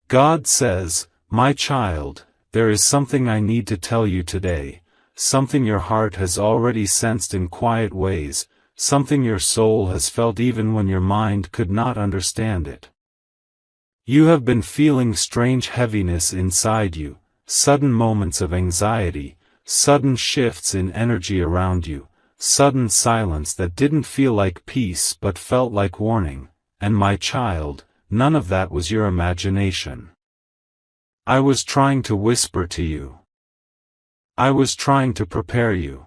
God says, "My child, there is something I need to tell you today, something your heart has already sensed in quiet ways, something your soul has felt even when your mind could not understand it. You have been feeling strange heaviness inside you, sudden moments of anxiety, sudden shifts in energy around you, sudden silence that didn't feel like peace but felt like warning, and my child, none of that was your imagination. I was trying to whisper to you. I was trying to prepare you.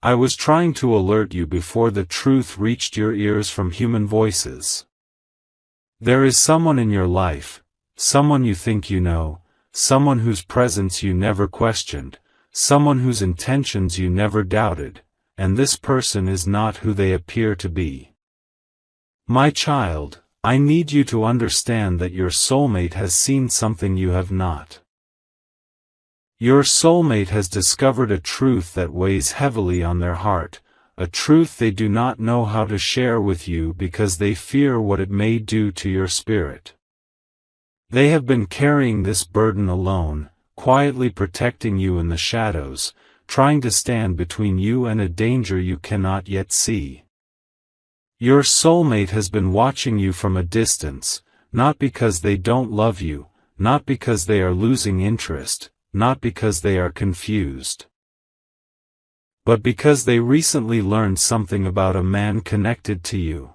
I was trying to alert you before the truth reached your ears from human voices. There is someone in your life, someone you think you know, someone whose presence you never questioned, someone whose intentions you never doubted, and this person is not who they appear to be. My child, I need you to understand that your soulmate has seen something you have not. Your soulmate has discovered a truth that weighs heavily on their heart, a truth they do not know how to share with you because they fear what it may do to your spirit. They have been carrying this burden alone, quietly protecting you in the shadows, trying to stand between you and a danger you cannot yet see. Your soulmate has been watching you from a distance, not because they don't love you, not because they are losing interest, not because they are confused, but because they recently learned something about a man connected to you.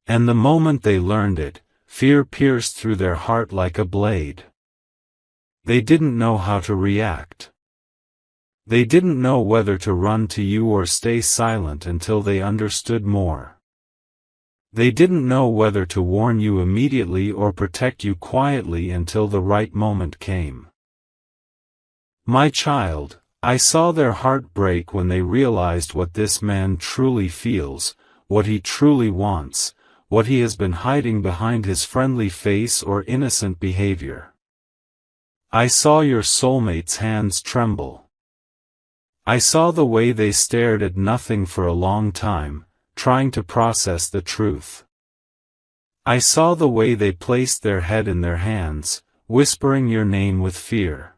And the moment they learned it, fear pierced through their heart like a blade. They didn't know how to react. They didn't know whether to run to you or stay silent until they understood more. They didn't know whether to warn you immediately or protect you quietly until the right moment came. My child, I saw their heart break when they realized what this man truly feels, what he truly wants, what he has been hiding behind his friendly face or innocent behavior. I saw your soulmate's hands tremble. I saw the way they stared at nothing for a long time, trying to process the truth. I saw the way they placed their head in their hands, whispering your name with fear.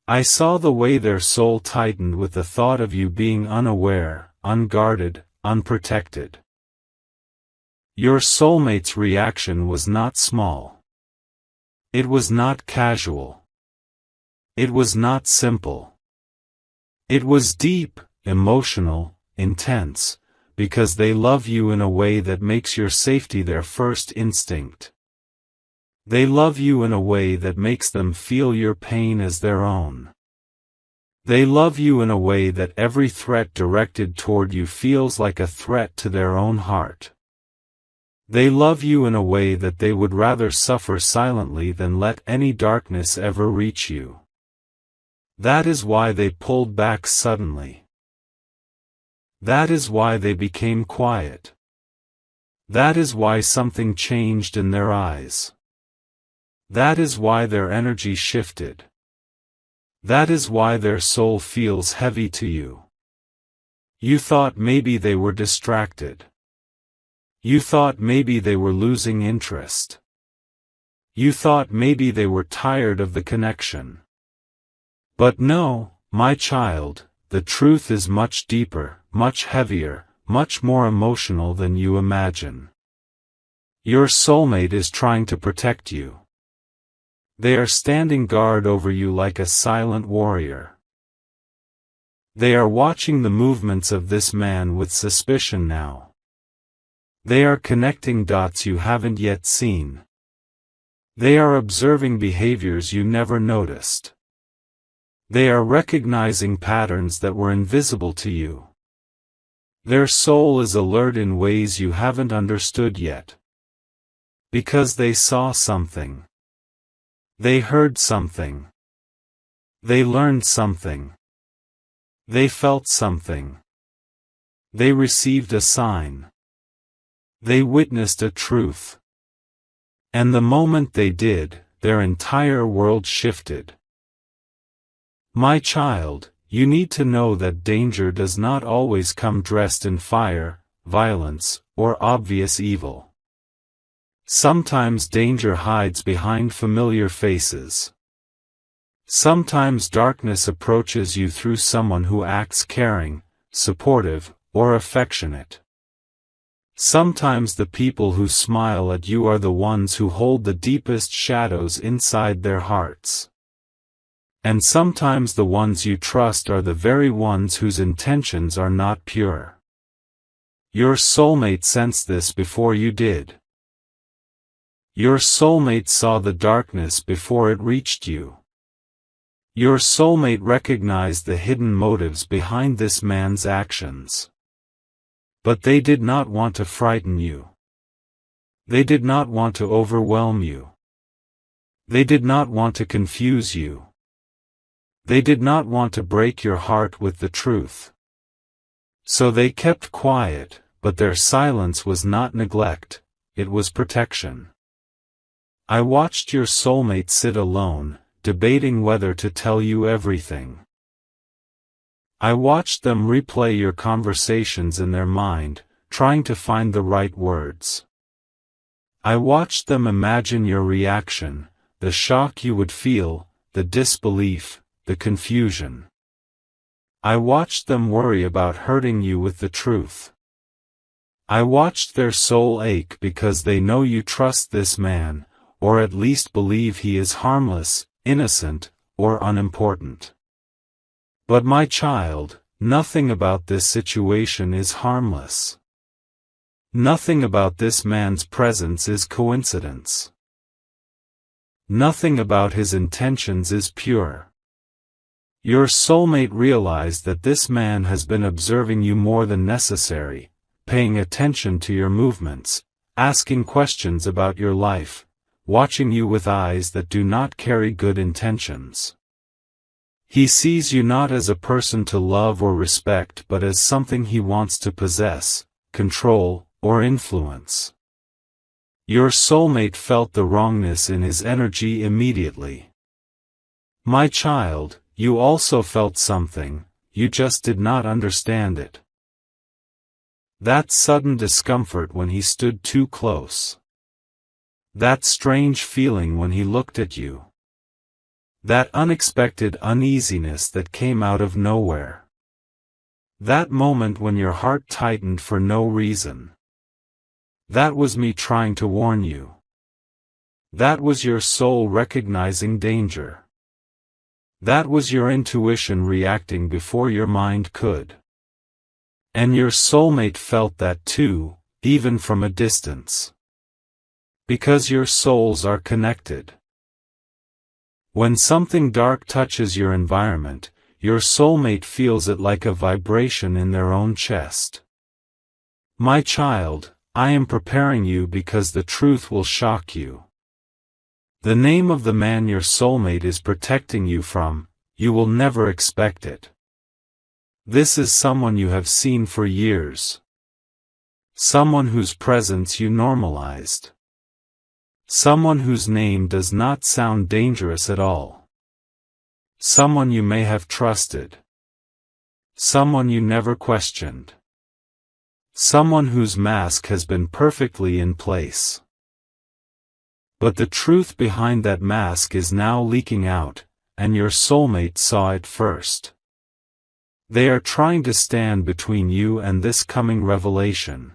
I saw the way their soul tightened with the thought of you being unaware, unguarded, unprotected. Your soulmate's reaction was not small. It was not casual. It was not simple. It was deep, emotional, intense, because they love you in a way that makes your safety their first instinct. They love you in a way that makes them feel your pain as their own. They love you in a way that every threat directed toward you feels like a threat to their own heart. They love you in a way that they would rather suffer silently than let any darkness ever reach you. That is why they pulled back suddenly. That is why they became quiet. That is why something changed in their eyes. That is why their energy shifted. That is why their soul feels heavy to you. You thought maybe they were distracted. You thought maybe they were losing interest. You thought maybe they were tired of the connection. But no, my child, the truth is much deeper, much heavier, much more emotional than you imagine. Your soulmate is trying to protect you. They are standing guard over you like a silent warrior. They are watching the movements of this man with suspicion now. They are connecting dots you haven't yet seen. They are observing behaviors you never noticed. They are recognizing patterns that were invisible to you. Their soul is alert in ways you haven't understood yet. Because they saw something. They heard something. They learned something. They felt something. They received a sign. They witnessed a truth. And the moment they did, their entire world shifted. My child, you need to know that danger does not always come dressed in fire, violence, or obvious evil. Sometimes danger hides behind familiar faces. Sometimes darkness approaches you through someone who acts caring, supportive, or affectionate. Sometimes the people who smile at you are the ones who hold the deepest shadows inside their hearts. And sometimes the ones you trust are the very ones whose intentions are not pure. Your soulmate sensed this before you did. Your soulmate saw the darkness before it reached you. Your soulmate recognized the hidden motives behind this man's actions. But they did not want to frighten you. They did not want to overwhelm you. They did not want to confuse you. They did not want to break your heart with the truth. So they kept quiet, but their silence was not neglect, it was protection. I watched your soulmate sit alone, debating whether to tell you everything. I watched them replay your conversations in their mind, trying to find the right words. I watched them imagine your reaction, the shock you would feel, the disbelief, the confusion. I watched them worry about hurting you with the truth. I watched their soul ache because they know you trust this man, or at least believe he is harmless, innocent, or unimportant. But my child, nothing about this situation is harmless. Nothing about this man's presence is coincidence. Nothing about his intentions is pure. Your soulmate realized that this man has been observing you more than necessary, paying attention to your movements, asking questions about your life, watching you with eyes that do not carry good intentions. He sees you not as a person to love or respect but as something he wants to possess, control, or influence. Your soulmate felt the wrongness in his energy immediately. My child, you also felt something, you just did not understand it. That sudden discomfort when he stood too close. That strange feeling when he looked at you. That unexpected uneasiness that came out of nowhere. That moment when your heart tightened for no reason. That was me trying to warn you. That was your soul recognizing danger. That was your intuition reacting before your mind could. And your soulmate felt that too, even from a distance. Because your souls are connected. When something dark touches your environment, your soulmate feels it like a vibration in their own chest. My child, I am preparing you because the truth will shock you. The name of the man your soulmate is protecting you from, you will never expect it. This is someone you have seen for years. Someone whose presence you normalized. Someone whose name does not sound dangerous at all. Someone you may have trusted. Someone you never questioned. Someone whose mask has been perfectly in place. But the truth behind that mask is now leaking out, and your soulmate saw it first. They are trying to stand between you and this coming revelation.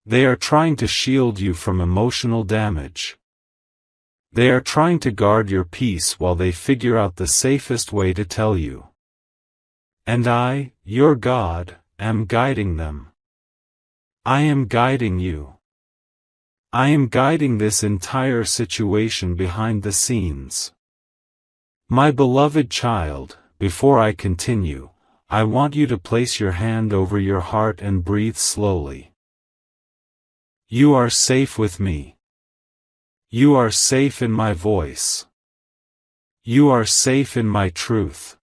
They are trying to shield you from emotional damage. They are trying to guard your peace while they figure out the safest way to tell you. And I, your God, am guiding them. I am guiding you. I am guiding this entire situation behind the scenes. My beloved child, before I continue, I want you to place your hand over your heart and breathe slowly. You are safe with me. You are safe in my voice. You are safe in my truth.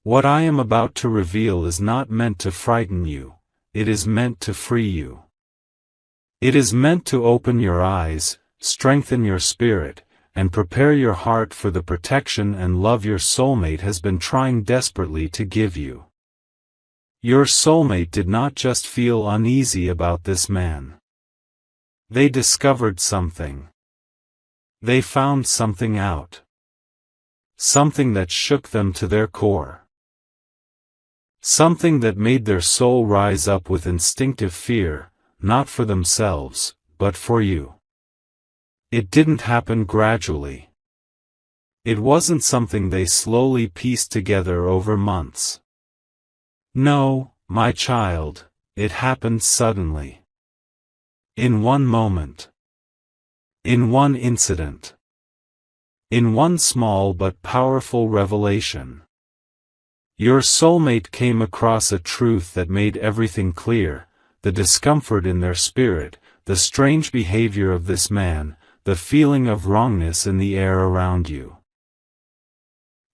What I am about to reveal is not meant to frighten you, it is meant to free you. It is meant to open your eyes, strengthen your spirit, and prepare your heart for the protection and love your soulmate has been trying desperately to give you. Your soulmate did not just feel uneasy about this man. They discovered something. They found something out. Something that shook them to their core. Something that made their soul rise up with instinctive fear, not for themselves, but for you. It didn't happen gradually. It wasn't something they slowly pieced together over months. No, my child, it happened suddenly. In one moment. In one incident. In one small but powerful revelation. Your soulmate came across a truth that made everything clear, the discomfort in their spirit, the strange behavior of this man, the feeling of wrongness in the air around you.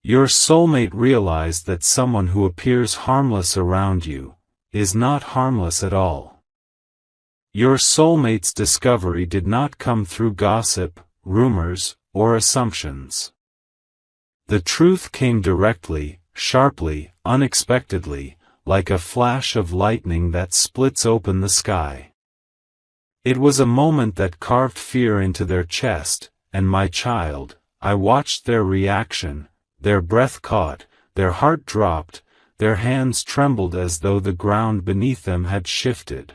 Your soulmate realized that someone who appears harmless around you is not harmless at all. Your soulmate's discovery did not come through gossip, rumors, or assumptions. The truth came directly, sharply, unexpectedly, like a flash of lightning that splits open the sky. It was a moment that carved fear into their chest, and my child, I watched their reaction, their breath caught, their heart dropped, their hands trembled as though the ground beneath them had shifted.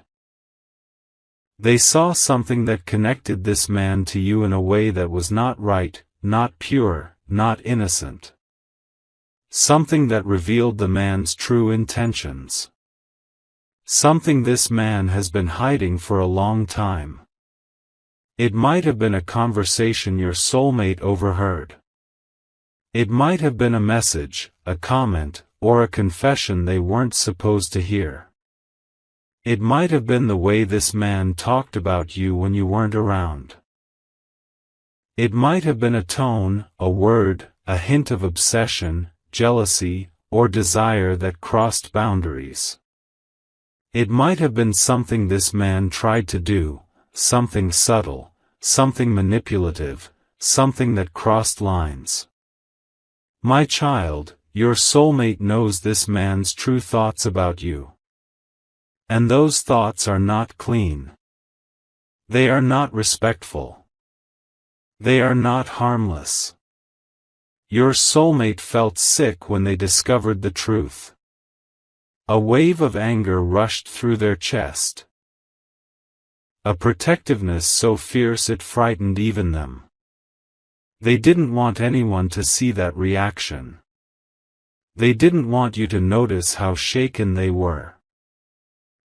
They saw something that connected this man to you in a way that was not right, not pure, not innocent. Something that revealed the man's true intentions. Something this man has been hiding for a long time. It might have been a conversation your soulmate overheard. It might have been a message, a comment, or a confession they weren't supposed to hear. It might have been the way this man talked about you when you weren't around. It might have been a tone, a word, a hint of obsession, jealousy, or desire that crossed boundaries. It might have been something this man tried to do, something subtle, something manipulative, something that crossed lines. My child, your soulmate knows this man's true thoughts about you. And those thoughts are not clean. They are not respectful. They are not harmless. Your soulmate felt sick when they discovered the truth. A wave of anger rushed through their chest. A protectiveness so fierce it frightened even them. They didn't want anyone to see that reaction. They didn't want you to notice how shaken they were.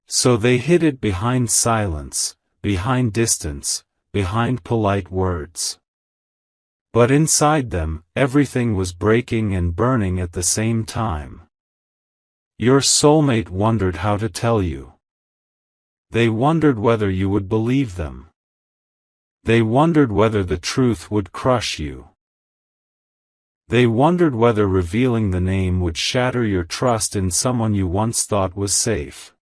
So they hid it behind silence, behind distance, behind polite words. But inside them, everything was breaking and burning at the same time. Your soulmate wondered how to tell you. They wondered whether you would believe them. They wondered whether the truth would crush you. They wondered whether revealing the name would shatter your trust in someone you once thought was safe.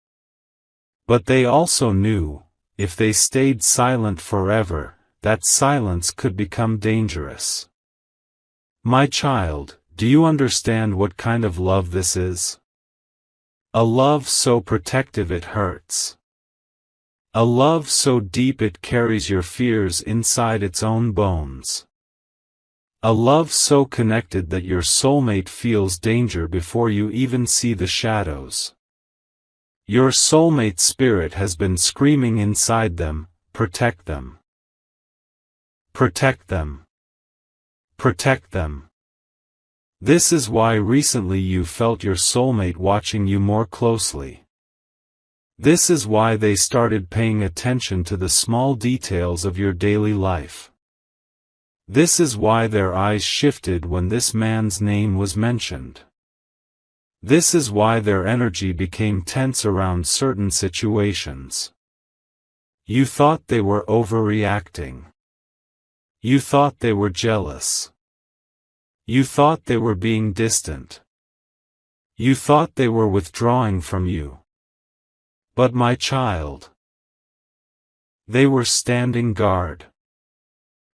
But they also knew, if they stayed silent forever, that silence could become dangerous. My child, do you understand what kind of love this is? A love so protective it hurts. A love so deep it carries your fears inside its own bones. A love so connected that your soulmate feels danger before you even see the shadows. Your soulmate's spirit has been screaming inside them, protect them. Protect them. Protect them. This is why recently you felt your soulmate watching you more closely. This is why they started paying attention to the small details of your daily life. This is why their eyes shifted when this man's name was mentioned. This is why their energy became tense around certain situations. You thought they were overreacting. You thought they were jealous. You thought they were being distant. You thought they were withdrawing from you. But my child, they were standing guard.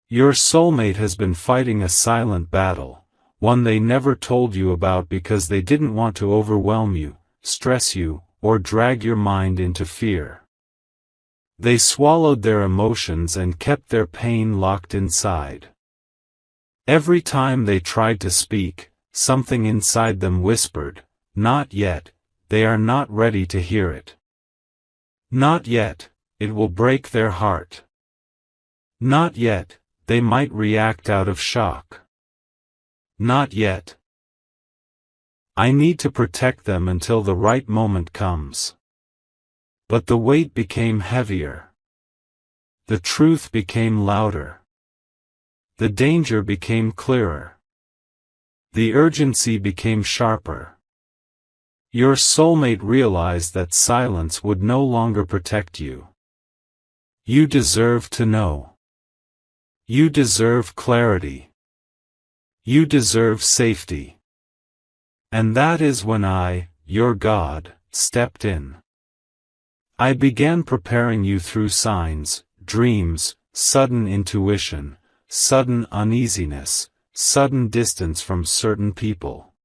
Your soulmate has been fighting a silent battle, one they never told you about because they didn't want to overwhelm you, stress you, or drag your mind into fear. They swallowed their emotions and kept their pain locked inside. Every time they tried to speak, something inside them whispered, "Not yet, they are not ready to hear it. Not yet, it will break their heart. Not yet, they might react out of shock. Not yet. I need to protect them until the right moment comes." But the weight became heavier. The truth became louder. The danger became clearer. The urgency became sharper. Your soulmate realized that silence would no longer protect you. You deserve to know. You deserve clarity. You deserve safety. And that is when I, your God, stepped in. I began preparing you through signs, dreams, sudden intuition, sudden uneasiness, sudden distance from certain people.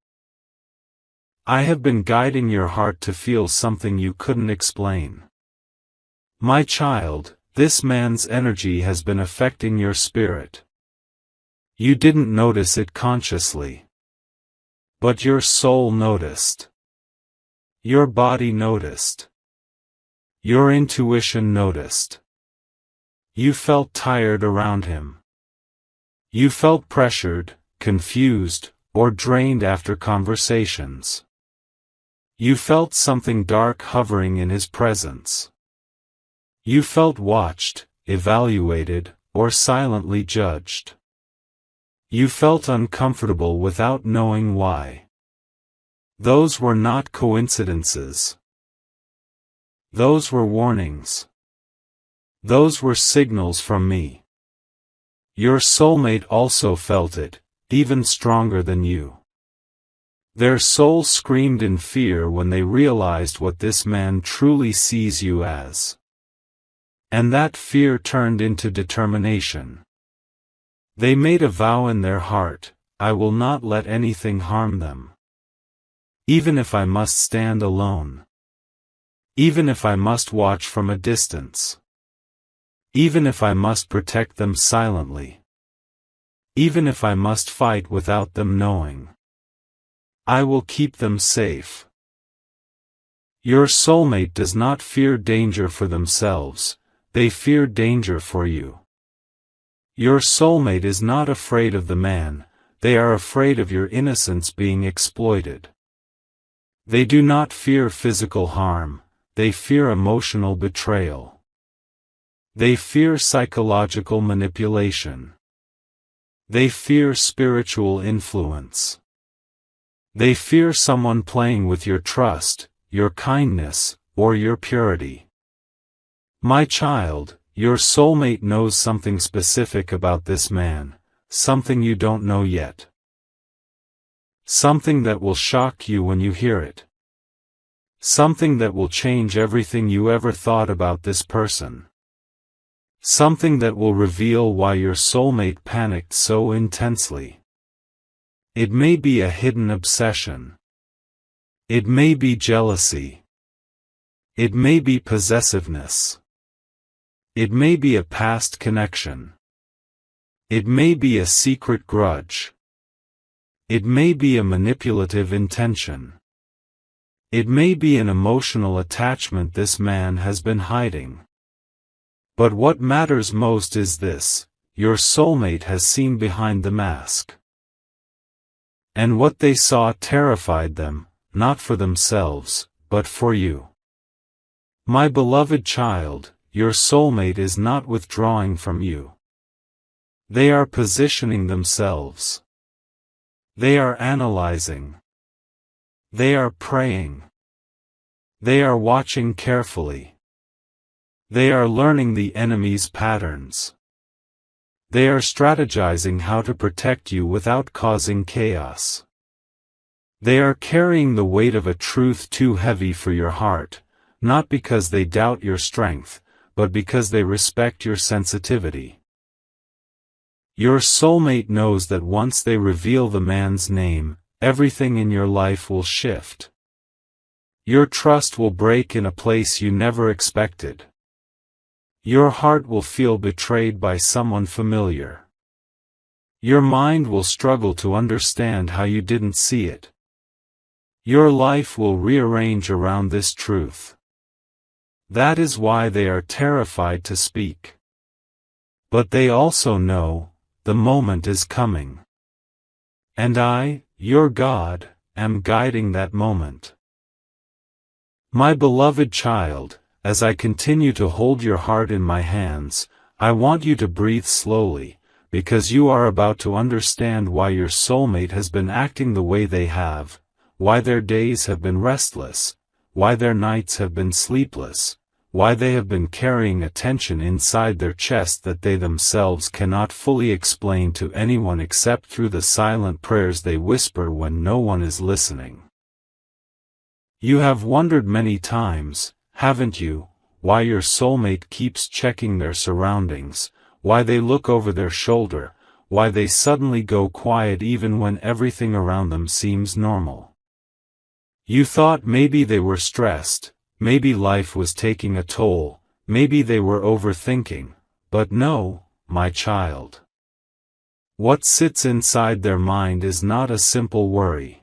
I have been guiding your heart to feel something you couldn't explain. My child, this man's energy has been affecting your spirit. You didn't notice it consciously. But your soul noticed. Your body noticed. Your intuition noticed. You felt tired around him. You felt pressured, confused, or drained after conversations. You felt something dark hovering in his presence. You felt watched, evaluated, or silently judged. You felt uncomfortable without knowing why. Those were not coincidences. Those were warnings. Those were signals from me. Your soulmate also felt it, even stronger than you. Their soul screamed in fear when they realized what this man truly sees you as. And that fear turned into determination. They made a vow in their heart, "I will not let anything harm them. Even if I must stand alone. Even if I must watch from a distance. Even if I must protect them silently. Even if I must fight without them knowing. I will keep them safe." Your soulmate does not fear danger for themselves, they fear danger for you. Your soulmate is not afraid of the man, they are afraid of your innocence being exploited. They do not fear physical harm, they fear emotional betrayal. They fear psychological manipulation. They fear spiritual influence. They fear someone playing with your trust, your kindness, or your purity. My child, your soulmate knows something specific about this man, something you don't know yet. Something that will shock you when you hear it. Something that will change everything you ever thought about this person. Something that will reveal why your soulmate panicked so intensely. It may be a hidden obsession. It may be jealousy. It may be possessiveness. It may be a past connection. It may be a secret grudge. It may be a manipulative intention. It may be an emotional attachment this man has been hiding. But what matters most is this: your soulmate has seen behind the mask. And what they saw terrified them, not for themselves, but for you. My beloved child, your soulmate is not withdrawing from you. They are positioning themselves. They are analyzing. They are praying. They are watching carefully. They are learning the enemy's patterns. They are strategizing how to protect you without causing chaos. They are carrying the weight of a truth too heavy for your heart, not because they doubt your strength, but because they respect your sensitivity. Your soulmate knows that once they reveal the man's name, everything in your life will shift. Your trust will break in a place you never expected. Your heart will feel betrayed by someone familiar. Your mind will struggle to understand how you didn't see it. Your life will rearrange around this truth. That is why they are terrified to speak. But they also know, the moment is coming. And I, your God, am guiding that moment. My beloved child, as I continue to hold your heart in my hands, I want you to breathe slowly, because you are about to understand why your soulmate has been acting the way they have, why their days have been restless, why their nights have been sleepless, why they have been carrying a tension inside their chest that they themselves cannot fully explain to anyone except through the silent prayers they whisper when no one is listening. You have wondered many times, haven't you, why your soulmate keeps checking their surroundings, why they look over their shoulder, why they suddenly go quiet even when everything around them seems normal. You thought maybe they were stressed, maybe life was taking a toll, maybe they were overthinking, but no, my child. What sits inside their mind is not a simple worry.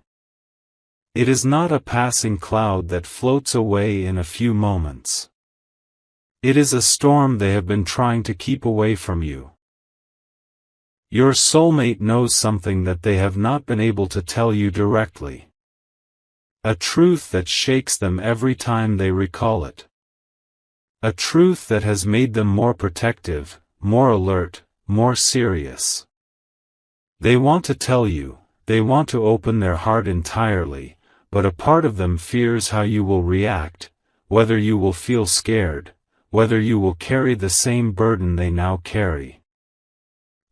It is not a passing cloud that floats away in a few moments. It is a storm they have been trying to keep away from you. Your soulmate knows something that they have not been able to tell you directly. A truth that shakes them every time they recall it. A truth that has made them more protective, more alert, more serious. They want to tell you, they want to open their heart entirely, but a part of them fears how you will react, whether you will feel scared, whether you will carry the same burden they now carry.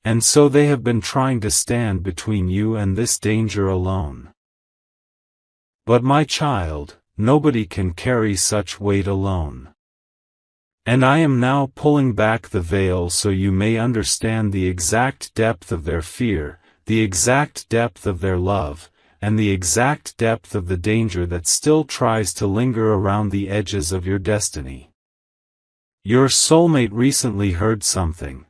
And so they have been trying to stand between you and this danger alone. But my child, nobody can carry such weight alone. And I am now pulling back the veil so you may understand the exact depth of their fear, the exact depth of their love, and the exact depth of the danger that still tries to linger around the edges of your destiny. Your soulmate recently heard something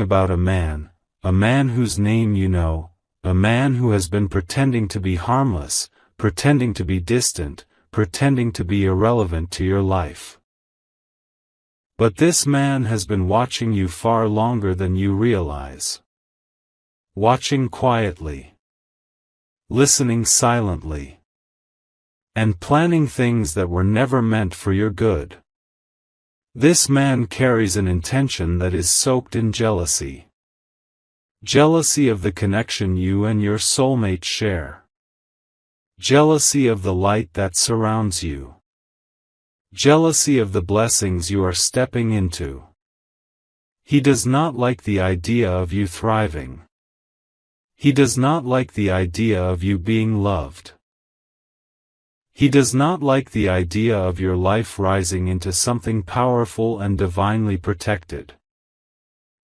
about a man whose name you know, a man who has been pretending to be harmless, pretending to be distant, pretending to be irrelevant to your life. But this man has been watching you far longer than you realize. Watching quietly. Listening silently. And planning things that were never meant for your good. This man carries an intention that is soaked in jealousy. Jealousy of the connection you and your soulmate share. Jealousy of the light that surrounds you. Jealousy of the blessings you are stepping into. He does not like the idea of you thriving. He does not like the idea of you being loved. He does not like the idea of your life rising into something powerful and divinely protected.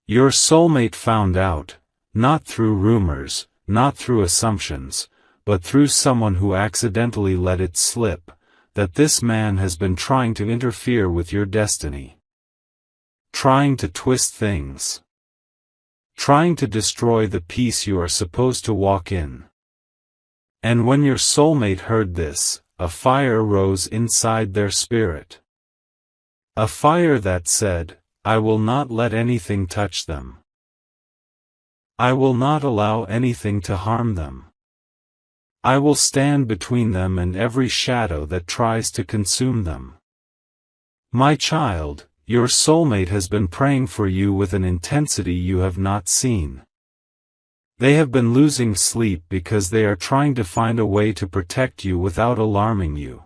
Your soulmate found out, not through rumors, not through assumptions, but through someone who accidentally let it slip, that this man has been trying to interfere with your destiny. Trying to twist things. Trying to destroy the peace you are supposed to walk in. And when your soulmate heard this, a fire rose inside their spirit. A fire that said, I will not let anything touch them. I will not allow anything to harm them. I will stand between them and every shadow that tries to consume them. My child, your soulmate has been praying for you with an intensity you have not seen. They have been losing sleep because they are trying to find a way to protect you without alarming you.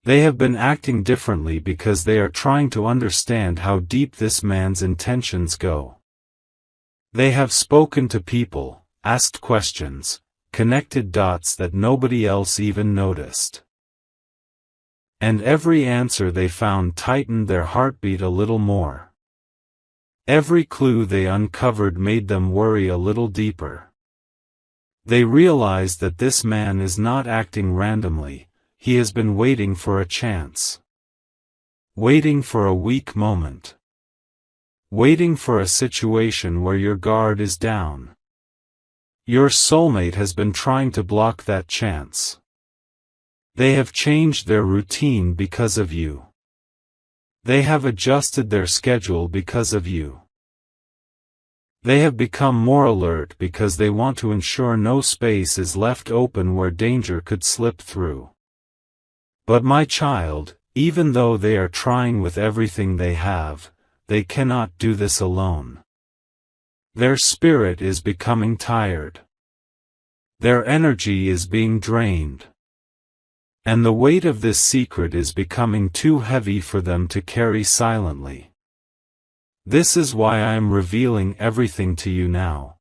They have been acting differently because they are trying to understand how deep this man's intentions go. They have spoken to people, asked questions, connected dots that nobody else even noticed. And every answer they found tightened their heartbeat a little more. Every clue they uncovered made them worry a little deeper. They realized that this man is not acting randomly, he has been waiting for a chance. Waiting for a weak moment. Waiting for a situation where your guard is down. Your soulmate has been trying to block that chance. They have changed their routine because of you. They have adjusted their schedule because of you. They have become more alert because they want to ensure no space is left open where danger could slip through. But my child, even though they are trying with everything they have, they cannot do this alone. Their spirit is becoming tired. Their energy is being drained. And the weight of this secret is becoming too heavy for them to carry silently. This is why I am revealing everything to you now.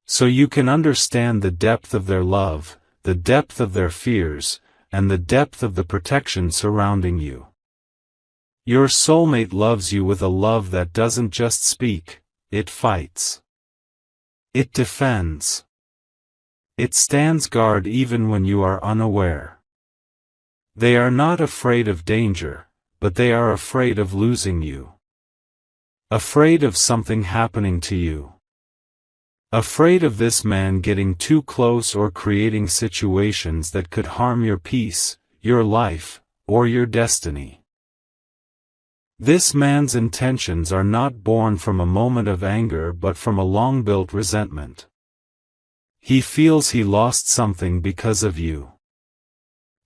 So you can understand the depth of their love, the depth of their fears, and the depth of the protection surrounding you. Your soulmate loves you with a love that doesn't just speak, it fights. It defends. It stands guard even when you are unaware. They are not afraid of danger, but they are afraid of losing you. Afraid of something happening to you. Afraid of this man getting too close or creating situations that could harm your peace, your life, or your destiny. This man's intentions are not born from a moment of anger but from a long-built resentment. He feels he lost something because of you.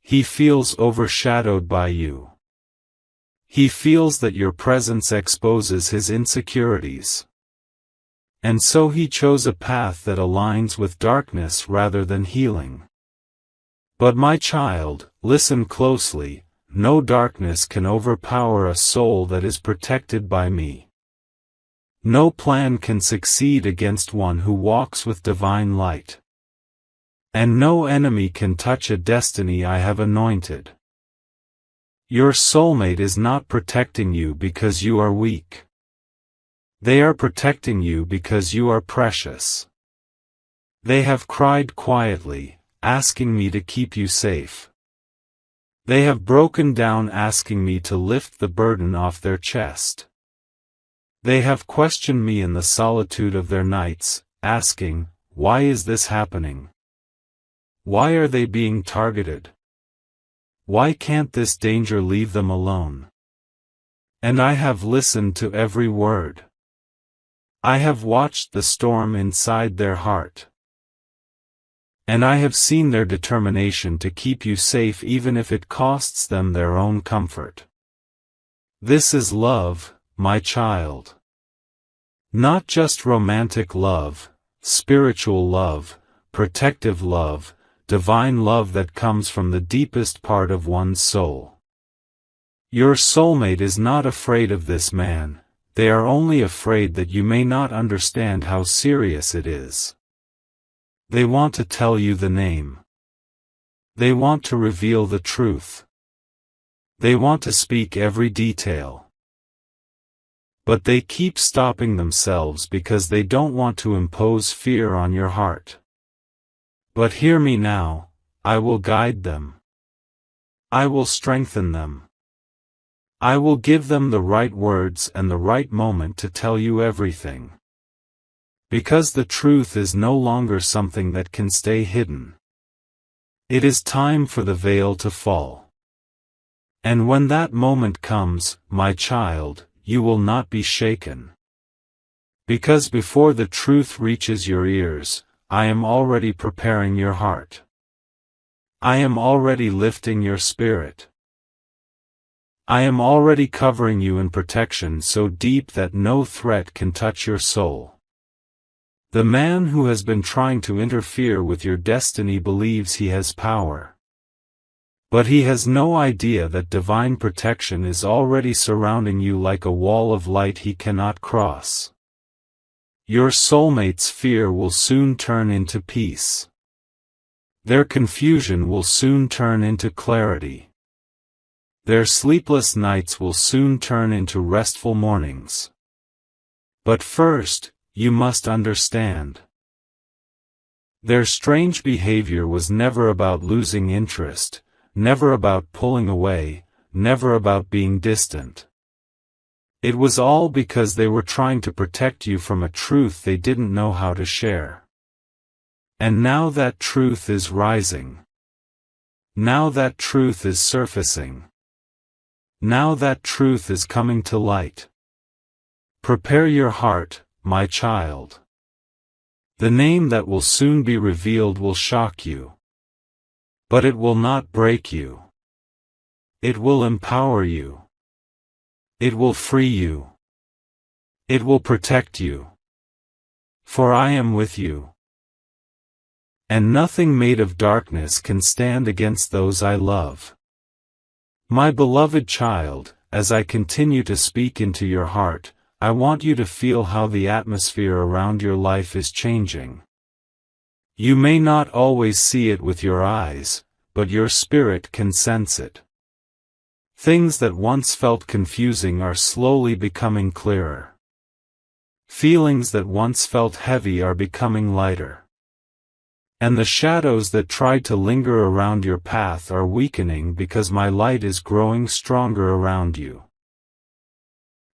He feels overshadowed by you. He feels that your presence exposes his insecurities. And so he chose a path that aligns with darkness rather than healing. But my child, listen closely. No darkness can overpower a soul that is protected by me. No plan can succeed against one who walks with divine light. And no enemy can touch a destiny I have anointed. Your soulmate is not protecting you because you are weak. They are protecting you because you are precious. They have cried quietly, asking me to keep you safe. They have broken down asking me to lift the burden off their chest. They have questioned me in the solitude of their nights, asking, why is this happening? Why are they being targeted? Why can't this danger leave them alone? And I have listened to every word. I have watched the storm inside their heart. And I have seen their determination to keep you safe even if it costs them their own comfort. This is love, my child. Not just romantic love, spiritual love, protective love, divine love that comes from the deepest part of one's soul. Your soulmate is not afraid of this man, they are only afraid that you may not understand how serious it is. They want to tell you the name. They want to reveal the truth. They want to speak every detail. But they keep stopping themselves because they don't want to impose fear on your heart. But hear me now, I will guide them. I will strengthen them. I will give them the right words and the right moment to tell you everything. Because the truth is no longer something that can stay hidden. It is time for the veil to fall. And when that moment comes, my child, you will not be shaken. Because before the truth reaches your ears, I am already preparing your heart. I am already lifting your spirit. I am already covering you in protection so deep that no threat can touch your soul. The man who has been trying to interfere with your destiny believes he has power. But he has no idea that divine protection is already surrounding you like a wall of light he cannot cross. Your soulmate's fear will soon turn into peace. Their confusion will soon turn into clarity. Their sleepless nights will soon turn into restful mornings. But first, you must understand. Their strange behavior was never about losing interest, never about pulling away, never about being distant. It was all because they were trying to protect you from a truth they didn't know how to share. And now that truth is rising. Now that truth is surfacing. Now that truth is coming to light. Prepare your heart, my child. The name that will soon be revealed will shock you. But it will not break you. It will empower you. It will free you. It will protect you. For I am with you. And nothing made of darkness can stand against those I love. My beloved child, as I continue to speak into your heart, I want you to feel how the atmosphere around your life is changing. You may not always see it with your eyes, but your spirit can sense it. Things that once felt confusing are slowly becoming clearer. Feelings that once felt heavy are becoming lighter. And the shadows that tried to linger around your path are weakening because my light is growing stronger around you.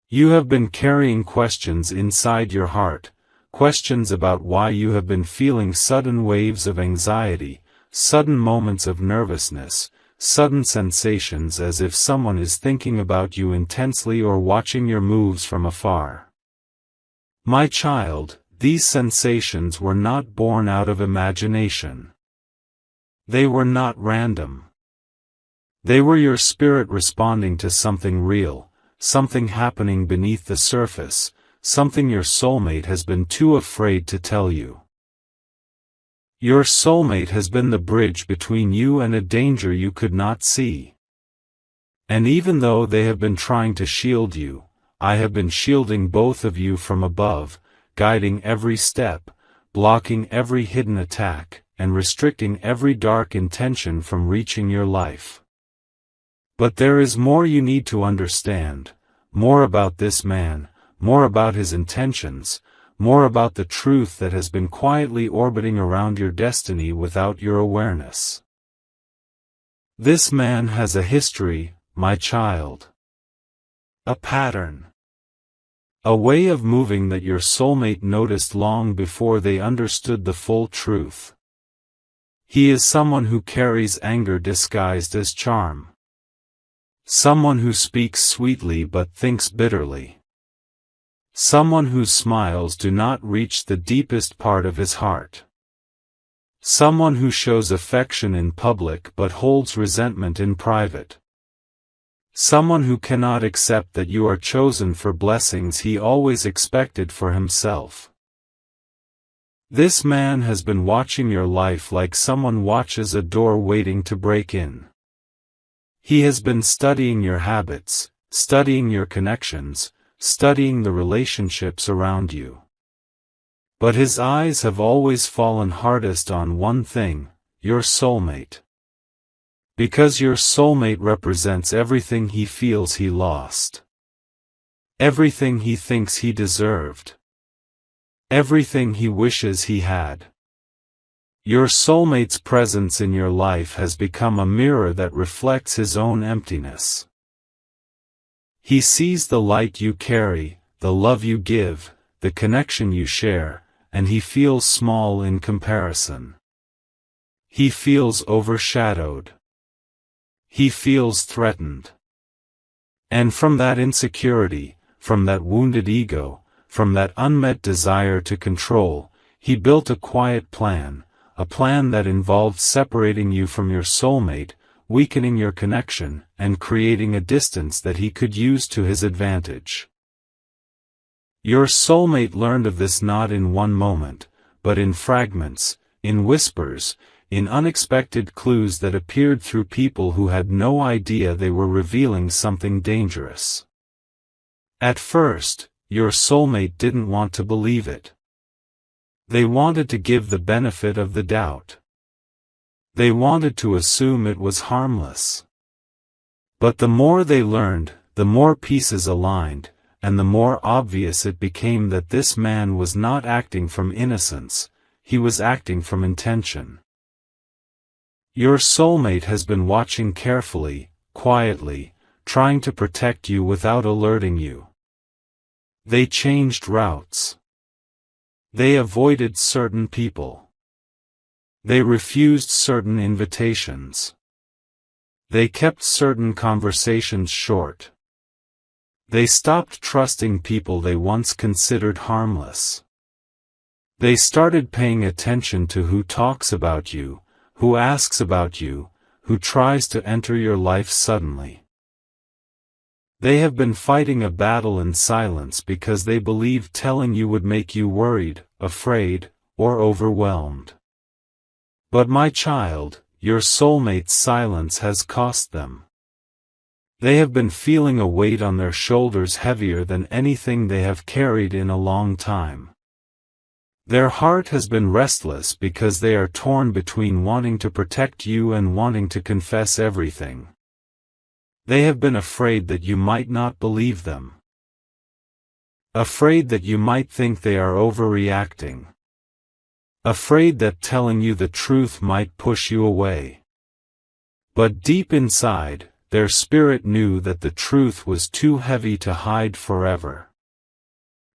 You have been carrying questions inside your heart, questions about why you have been feeling sudden waves of anxiety, sudden moments of nervousness, sudden sensations as if someone is thinking about you intensely or watching your moves from afar. My child, these sensations were not born out of imagination. They were not random. They were your spirit responding to something real, something happening beneath the surface, something your soulmate has been too afraid to tell you. Your soulmate has been the bridge between you and a danger you could not see. And even though they have been trying to shield you, I have been shielding both of you from above, guiding every step, blocking every hidden attack, and restricting every dark intention from reaching your life. But there is more you need to understand, more about this man, more about his intentions, more about the truth that has been quietly orbiting around your destiny without your awareness. This man has a history, my child. A pattern. A way of moving that your soulmate noticed long before they understood the full truth. He is someone who carries anger disguised as charm. Someone who speaks sweetly but thinks bitterly. Someone whose smiles do not reach the deepest part of his heart. Someone who shows affection in public but holds resentment in private. Someone who cannot accept that you are chosen for blessings he always expected for himself. This man has been watching your life like someone watches a door waiting to break in. He has been studying your habits, studying your connections, studying the relationships around you. But his eyes have always fallen hardest on one thing, your soulmate. Because your soulmate represents everything he feels he lost. Everything he thinks he deserved. Everything he wishes he had. Your soulmate's presence in your life has become a mirror that reflects his own emptiness. He sees the light you carry, the love you give, the connection you share, and he feels small in comparison. He feels overshadowed. He feels threatened. And from that insecurity, from that wounded ego, from that unmet desire to control, he built a quiet plan, a plan that involved separating you from your soulmate, weakening your connection, and creating a distance that he could use to his advantage. Your soulmate learned of this not in one moment, but in fragments, in whispers, in unexpected clues that appeared through people who had no idea they were revealing something dangerous. At first, your soulmate didn't want to believe it. They wanted to give the benefit of the doubt. They wanted to assume it was harmless. But the more they learned, the more pieces aligned, and the more obvious it became that this man was not acting from innocence, he was acting from intention. Your soulmate has been watching carefully, quietly, trying to protect you without alerting you. They changed routes. They avoided certain people. They refused certain invitations. They kept certain conversations short. They stopped trusting people they once considered harmless. They started paying attention to who talks about you, who asks about you, who tries to enter your life suddenly. They have been fighting a battle in silence because they believed telling you would make you worried, afraid, or overwhelmed. But my child, your soulmate's silence has cost them. They have been feeling a weight on their shoulders heavier than anything they have carried in a long time. Their heart has been restless because they are torn between wanting to protect you and wanting to confess everything. They have been afraid that you might not believe them. Afraid that you might think they are overreacting. Afraid that telling you the truth might push you away. But deep inside, their spirit knew that the truth was too heavy to hide forever.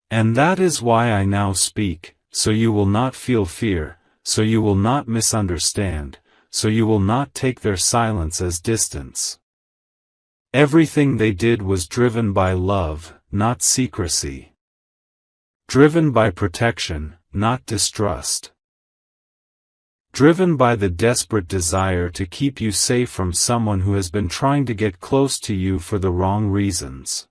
And that is why I now speak, so you will not feel fear, so you will not misunderstand, so you will not take their silence as distance. Everything they did was driven by love, not secrecy. Driven by protection, not distrust. Driven by the desperate desire to keep you safe from someone who has been trying to get close to you for the wrong reasons.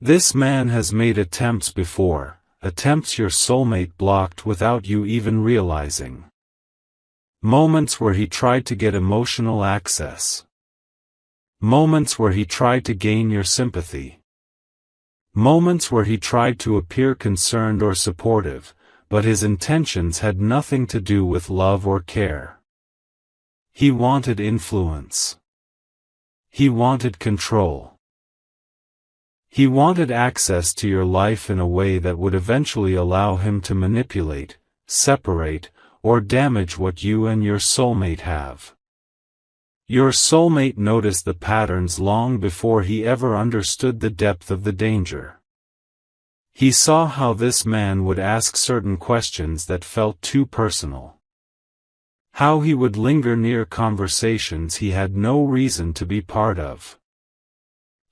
This man has made attempts before, attempts your soulmate blocked without you even realizing. Moments where he tried to get emotional access. Moments where he tried to gain your sympathy. Moments where he tried to appear concerned or supportive, but his intentions had nothing to do with love or care. He wanted influence. He wanted control. He wanted access to your life in a way that would eventually allow him to manipulate, separate, or damage what you and your soulmate have. Your soulmate noticed the patterns long before he ever understood the depth of the danger. He saw how this man would ask certain questions that felt too personal. How he would linger near conversations he had no reason to be part of.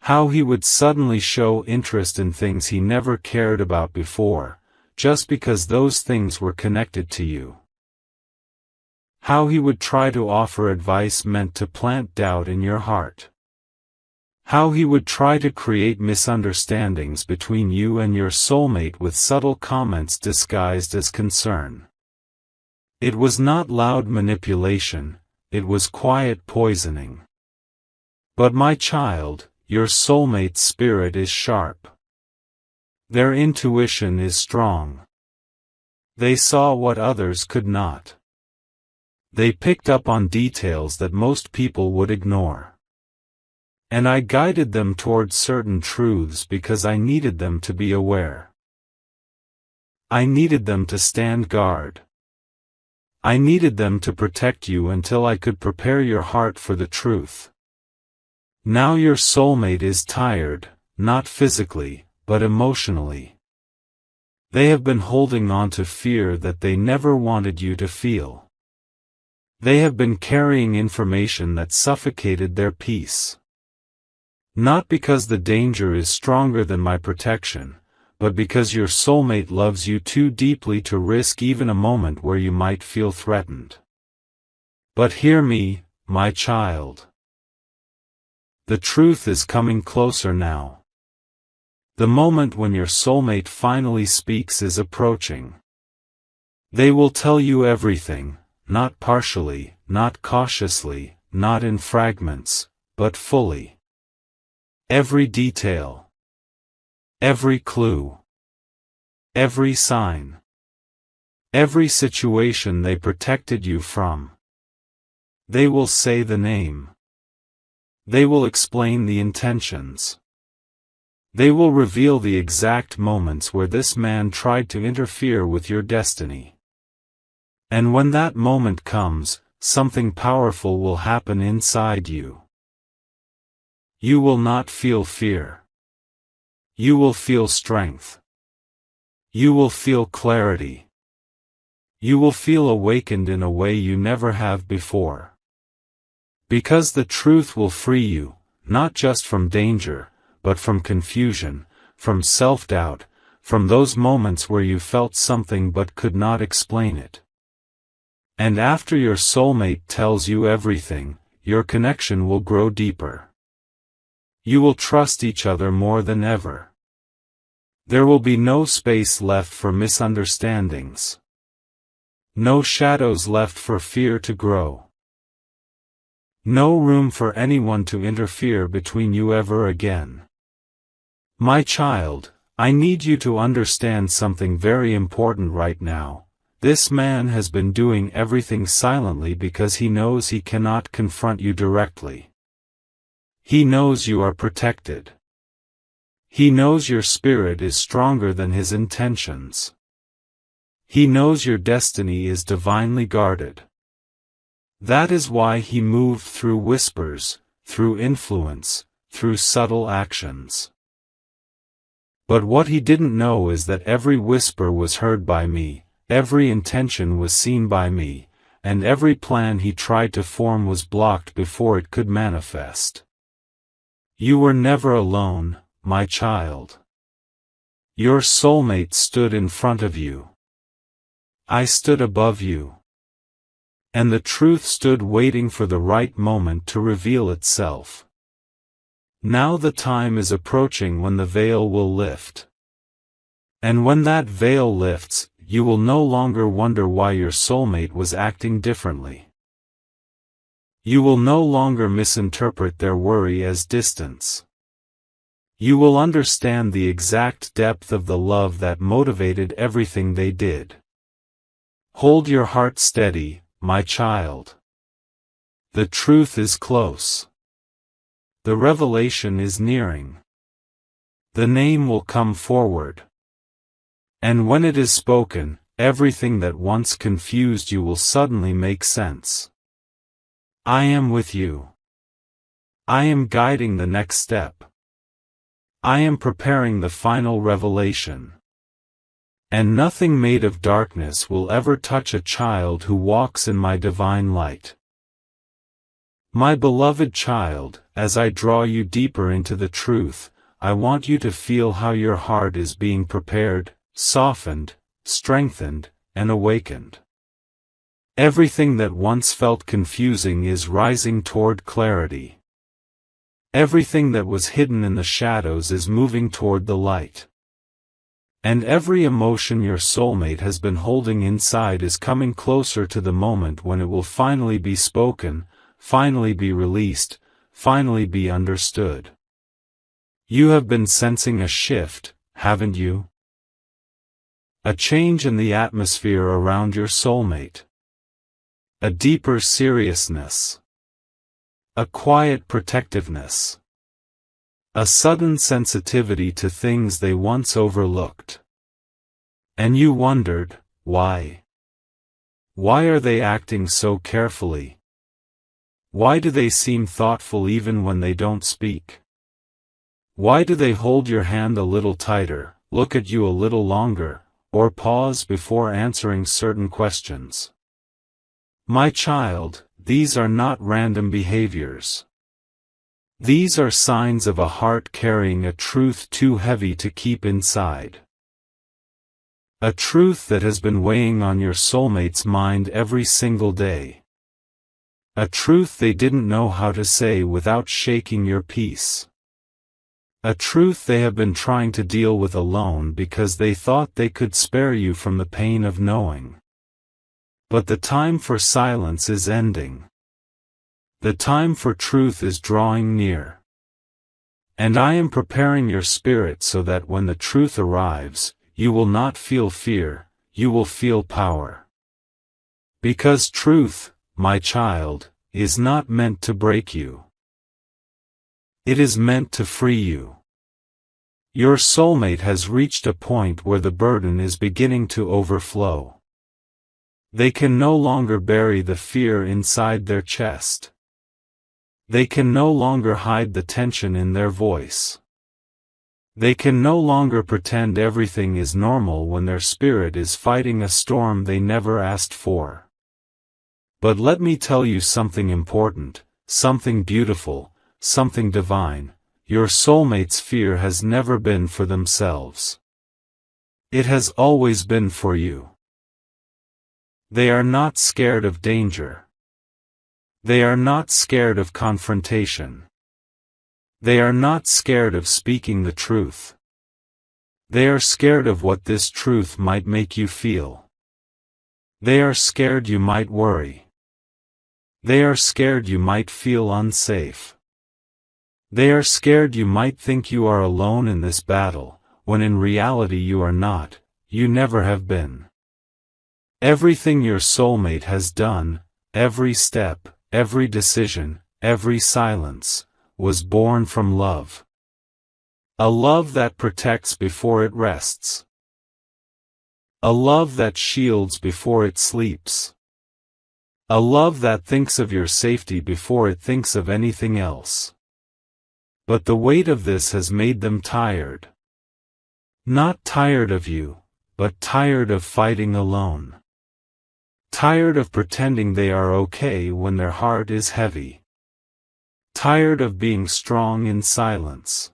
How he would suddenly show interest in things he never cared about before, just because those things were connected to you. How he would try to offer advice meant to plant doubt in your heart. How he would try to create misunderstandings between you and your soulmate with subtle comments disguised as concern. It was not loud manipulation, it was quiet poisoning. But my child, your soulmate's spirit is sharp. Their intuition is strong. They saw what others could not. They picked up on details that most people would ignore. And I guided them toward certain truths because I needed them to be aware. I needed them to stand guard. I needed them to protect you until I could prepare your heart for the truth. Now your soulmate is tired, not physically, but emotionally. They have been holding on to fear that they never wanted you to feel. They have been carrying information that suffocated their peace. Not because the danger is stronger than my protection, but because your soulmate loves you too deeply to risk even a moment where you might feel threatened. But hear me, my child. The truth is coming closer now. The moment when your soulmate finally speaks is approaching. They will tell you everything, not partially, not cautiously, not in fragments, but fully. Every detail. Every clue. Every sign. Every situation they protected you from. They will say the name. They will explain the intentions. They will reveal the exact moments where this man tried to interfere with your destiny. And when that moment comes, something powerful will happen inside you. You will not feel fear. You will feel strength. You will feel clarity. You will feel awakened in a way you never have before. Because the truth will free you, not just from danger, but from confusion, from self-doubt, from those moments where you felt something but could not explain it. And after your soulmate tells you everything, your connection will grow deeper. You will trust each other more than ever. There will be no space left for misunderstandings. No shadows left for fear to grow. No room for anyone to interfere between you ever again. My child, I need you to understand something very important right now. This man has been doing everything silently because he knows he cannot confront you directly. He knows you are protected. He knows your spirit is stronger than his intentions. He knows your destiny is divinely guarded. That is why he moved through whispers, through influence, through subtle actions. But what he didn't know is that every whisper was heard by me, every intention was seen by me, and every plan he tried to form was blocked before it could manifest. You were never alone, my child. Your soulmate stood in front of you. I stood above you. And the truth stood waiting for the right moment to reveal itself. Now the time is approaching when the veil will lift. And when that veil lifts, you will no longer wonder why your soulmate was acting differently. You will no longer misinterpret their worry as distance. You will understand the exact depth of the love that motivated everything they did. Hold your heart steady, my child. The truth is close. The revelation is nearing. The name will come forward. And when it is spoken, everything that once confused you will suddenly make sense. I am with you. I am guiding the next step. I am preparing the final revelation. And nothing made of darkness will ever touch a child who walks in my divine light. My beloved child, as I draw you deeper into the truth, I want you to feel how your heart is being prepared, softened, strengthened, and awakened. Everything that once felt confusing is rising toward clarity. Everything that was hidden in the shadows is moving toward the light. And every emotion your soulmate has been holding inside is coming closer to the moment when it will finally be spoken, finally be released, finally be understood. You have been sensing a shift, haven't you? A change in the atmosphere around your soulmate. A deeper seriousness. A quiet protectiveness. A sudden sensitivity to things they once overlooked. And you wondered, why? Why are they acting so carefully? Why do they seem thoughtful even when they don't speak? Why do they hold your hand a little tighter, look at you a little longer, or pause before answering certain questions? My child, these are not random behaviors. These are signs of a heart carrying a truth too heavy to keep inside. A truth that has been weighing on your soulmate's mind every single day. A truth they didn't know how to say without shaking your peace. A truth they have been trying to deal with alone because they thought they could spare you from the pain of knowing. But the time for silence is ending. The time for truth is drawing near. And I am preparing your spirit so that when the truth arrives, you will not feel fear, you will feel power. Because truth, my child, is not meant to break you. It is meant to free you. Your soulmate has reached a point where the burden is beginning to overflow. They can no longer bury the fear inside their chest. They can no longer hide the tension in their voice. They can no longer pretend everything is normal when their spirit is fighting a storm they never asked for. But let me tell you something important, something beautiful, something divine. Your soulmate's fear has never been for themselves. It has always been for you. They are not scared of danger. They are not scared of confrontation. They are not scared of speaking the truth. They are scared of what this truth might make you feel. They are scared you might worry. They are scared you might feel unsafe. They are scared you might think you are alone in this battle, when in reality you are not, you never have been. Everything your soulmate has done, every step, every decision, every silence, was born from love. A love that protects before it rests. A love that shields before it sleeps. A love that thinks of your safety before it thinks of anything else. But the weight of this has made them tired. Not tired of you, but tired of fighting alone. Tired of pretending they are okay when their heart is heavy. Tired of being strong in silence.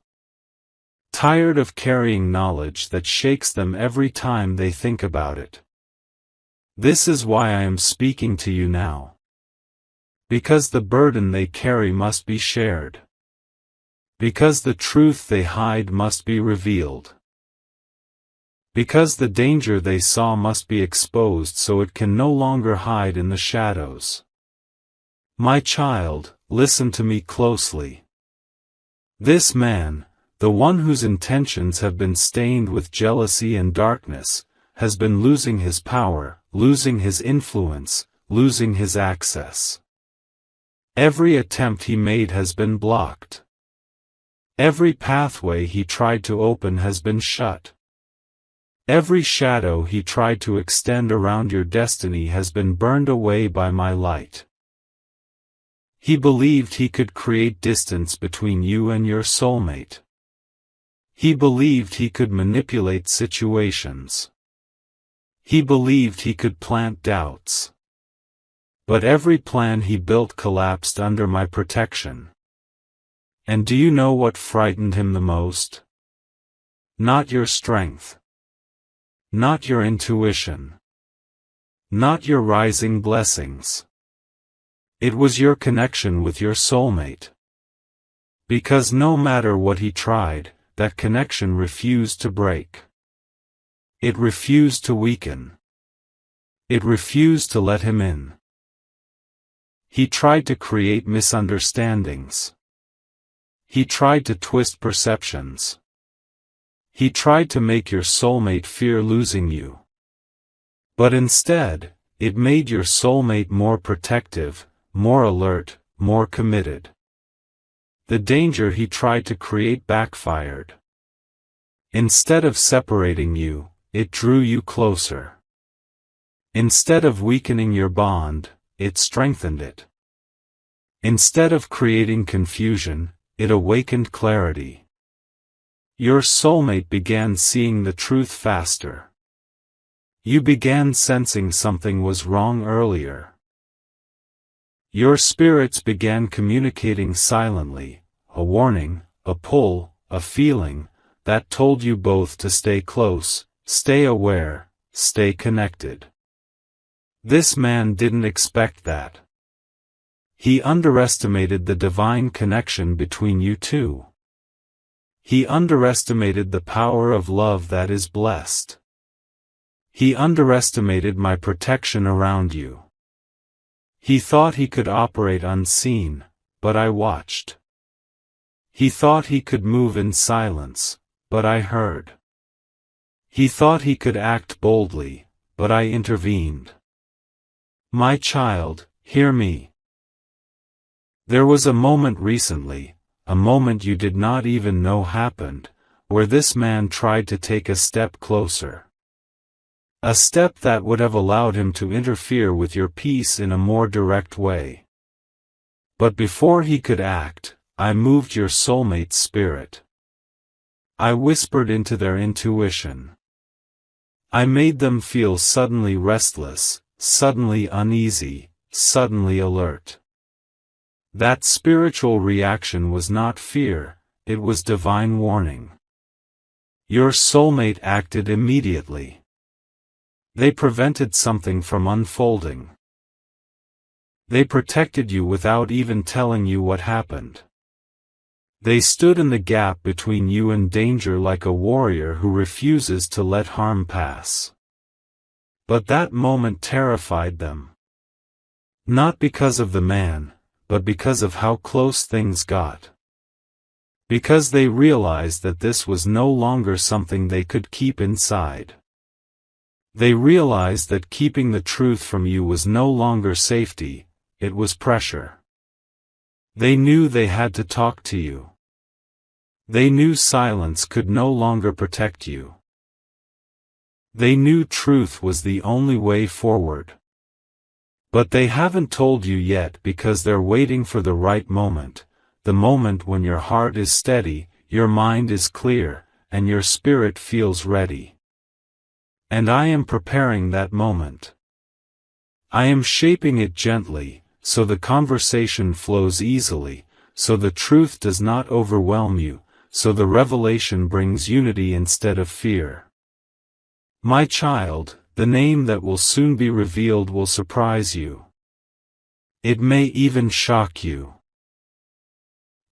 Tired of carrying knowledge that shakes them every time they think about it. This is why I am speaking to you now. Because the burden they carry must be shared. Because the truth they hide must be revealed. Because the danger they saw must be exposed so it can no longer hide in the shadows. My child, listen to me closely. This man, the one whose intentions have been stained with jealousy and darkness, has been losing his power, losing his influence, losing his access. Every attempt he made has been blocked. Every pathway he tried to open has been shut. Every shadow he tried to extend around your destiny has been burned away by my light. He believed he could create distance between you and your soulmate. He believed he could manipulate situations. He believed he could plant doubts. But every plan he built collapsed under my protection. And do you know what frightened him the most? Not your strength. Not your intuition. Not your rising blessings. It was your connection with your soulmate. Because no matter what he tried, that connection refused to break. It refused to weaken. It refused to let him in. He tried to create misunderstandings. He tried to twist perceptions. He tried to make your soulmate fear losing you. But instead, it made your soulmate more protective, more alert, more committed. The danger he tried to create backfired. Instead of separating you, it drew you closer. Instead of weakening your bond, it strengthened it. Instead of creating confusion, it awakened clarity. Your soulmate began seeing the truth faster. You began sensing something was wrong earlier. Your spirits began communicating silently, a warning, a pull, a feeling, that told you both to stay close, stay aware, stay connected. This man didn't expect that. He underestimated the divine connection between you two. He underestimated the power of love that is blessed. He underestimated my protection around you. He thought he could operate unseen, but I watched. He thought he could move in silence, but I heard. He thought he could act boldly, but I intervened. My child, hear me. There was a moment recently, a moment you did not even know happened, where this man tried to take a step closer. A step that would have allowed him to interfere with your peace in a more direct way. But before he could act, I moved your soulmate's spirit. I whispered into their intuition. I made them feel suddenly restless, suddenly uneasy, suddenly alert. That spiritual reaction was not fear, it was divine warning. Your soulmate acted immediately. They prevented something from unfolding. They protected you without even telling you what happened. They stood in the gap between you and danger like a warrior who refuses to let harm pass. But that moment terrified them. Not because of the man, but because of how close things got. Because they realized that this was no longer something they could keep inside. They realized that keeping the truth from you was no longer safety, it was pressure. They knew they had to talk to you. They knew silence could no longer protect you. They knew truth was the only way forward. But they haven't told you yet because they're waiting for the right moment, the moment when your heart is steady, your mind is clear, and your spirit feels ready. And I am preparing that moment. I am shaping it gently, so the conversation flows easily, so the truth does not overwhelm you, so the revelation brings unity instead of fear. My child, the name that will soon be revealed will surprise you. It may even shock you.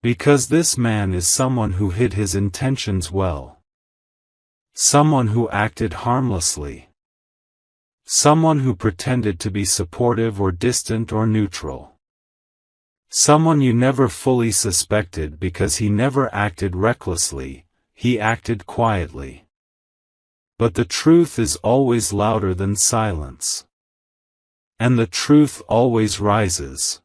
Because this man is someone who hid his intentions well. Someone who acted harmlessly. Someone who pretended to be supportive or distant or neutral. Someone you never fully suspected because he never acted recklessly, he acted quietly. But the truth is always louder than silence. And the truth always rises.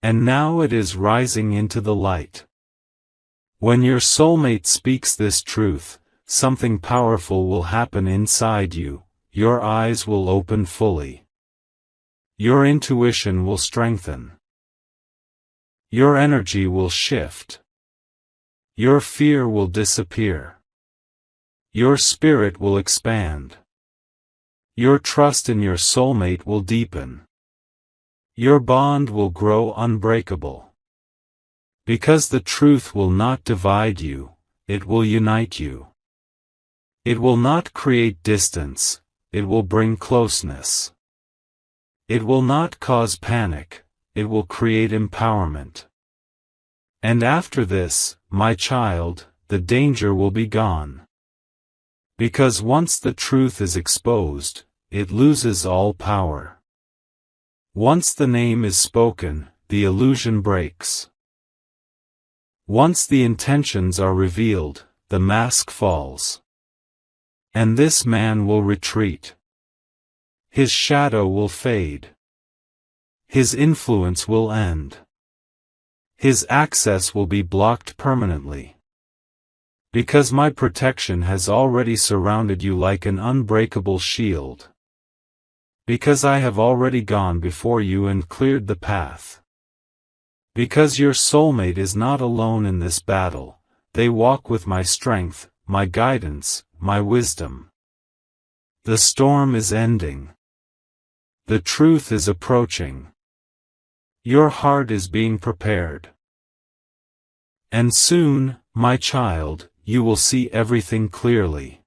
And now it is rising into the light. When your soulmate speaks this truth, something powerful will happen inside you, your eyes will open fully. Your intuition will strengthen. Your energy will shift. Your fear will disappear. Your spirit will expand. Your trust in your soulmate will deepen. Your bond will grow unbreakable. Because the truth will not divide you, it will unite you. It will not create distance, it will bring closeness. It will not cause panic, it will create empowerment. And after this, my child, the danger will be gone. Because once the truth is exposed, it loses all power. Once the name is spoken, the illusion breaks. Once the intentions are revealed, the mask falls. And this man will retreat. His shadow will fade. His influence will end. His access will be blocked permanently. Because my protection has already surrounded you like an unbreakable shield. Because I have already gone before you and cleared the path. Because your soulmate is not alone in this battle, they walk with my strength, my guidance, my wisdom. The storm is ending. The truth is approaching. Your heart is being prepared. And soon, my child, you will see everything clearly.